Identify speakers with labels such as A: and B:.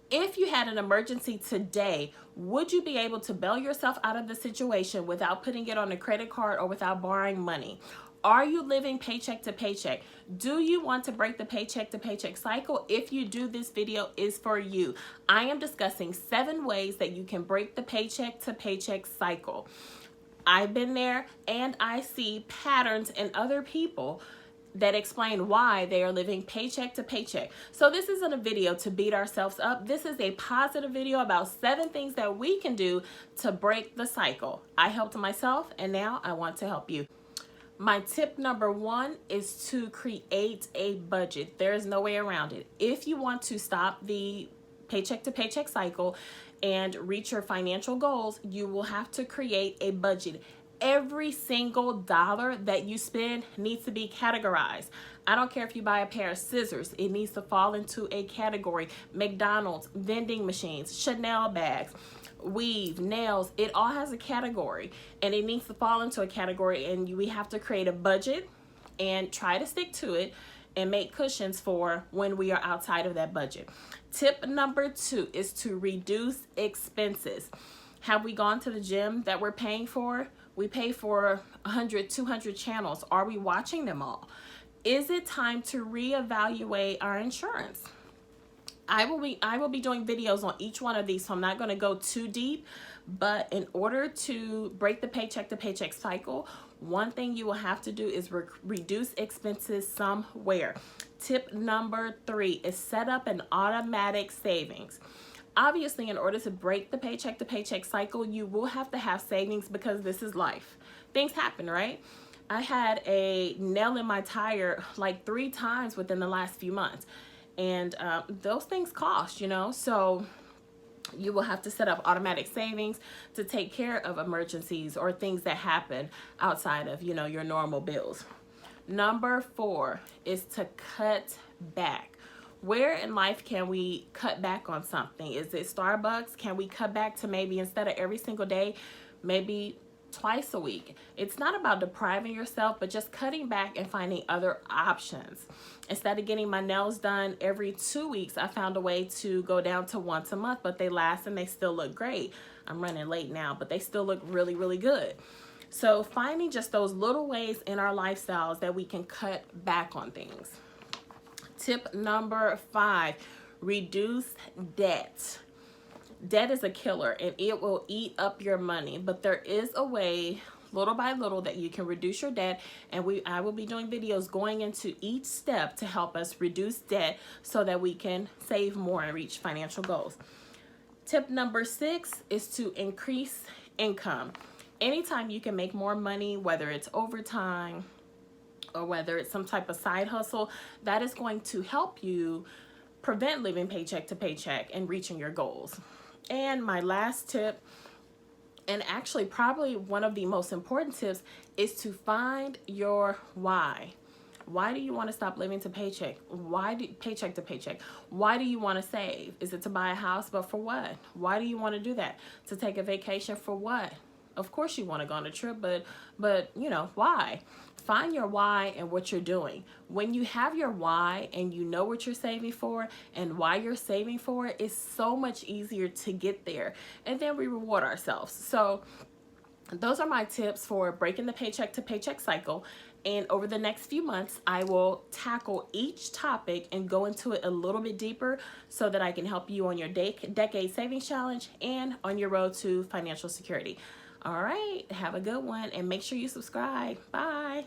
A: If you had an emergency today, would you be able to bail yourself out of the situation without putting it on a credit card or without borrowing money? Are you living paycheck to paycheck? Do you want to break the paycheck to paycheck cycle? If you do, this video is for you. I am discussing 7 ways that you can break the paycheck to paycheck cycle. I've been there, and I see patterns in other people that explain why they are living paycheck to paycheck. So this isn't a video to beat ourselves up. This is a positive video about 7 things that we can do to break the cycle. I helped myself, and now I want to help you. My tip number 1 is to create a budget. There is no way around it. If you want to stop the paycheck to paycheck cycle and reach your financial goals, you will have to create a budget. Every single dollar that you spend needs to be categorized. I don't care if you buy a pair of scissors, it needs to fall into a category. McDonald's, vending machines, Chanel bags, weave, nails, it all has a category, and it needs to fall into a category, and we have to create a budget and try to stick to it and make cushions for when we are outside of that budget. Tip number 2 is to reduce expenses. Have we gone to the gym that we're paying for? We pay for 100, 200 channels. Are we watching them all? Is it time to reevaluate our insurance? I will be doing videos on each one of these, so I'm not going to go too deep, but in order to break the paycheck to paycheck cycle, one thing you will have to do is reduce expenses somewhere. Tip number 3 is set up an automatic savings. Obviously, in order to break the paycheck to paycheck cycle, you will have to have savings because this is life. Things happen, right? I had a nail in my tire like 3 times within the last few months. And those things cost, you know, so you will have to set up automatic savings to take care of emergencies or things that happen outside of, you know, your normal bills. Number 4 is to cut back. Where in life can we cut back on something? Is it Starbucks? Can we cut back to maybe instead of every single day, maybe twice a week? It's not about depriving yourself, but just cutting back and finding other options. Instead of getting my nails done every 2 weeks, I found a way to go down to once a month, but they last and they still look great. I'm running late now, but they still look really, really good. So finding just those little ways in our lifestyles that we can cut back on things. Tip number 5, reduce debt. Debt is a killer and it will eat up your money, but there is a way little by little that you can reduce your debt, and I will be doing videos going into each step to help us reduce debt so that we can save more and reach financial goals. Tip number 6 is to increase income. Anytime you can make more money, whether it's overtime or whether it's some type of side hustle, that is going to help you prevent living paycheck to paycheck and reaching your goals. And my last tip, and actually probably one of the most important tips, is to find your why. Why do you want to stop living to paycheck? Paycheck to paycheck? Why do you want to save? Is it to buy a house? But for what? Why do you want to do that? To take a vacation for what? Of course you want to go on a trip, but you know, why? Find your why and what you're doing. When you have your why and you know what you're saving for and why you're saving for it, it's so much easier to get there. And then we reward ourselves. So those are my tips for breaking the paycheck to paycheck cycle. And over the next few months, I will tackle each topic and go into it a little bit deeper so that I can help you on your decade savings challenge and on your road to financial security. All right, have a good one and make sure you subscribe. Bye.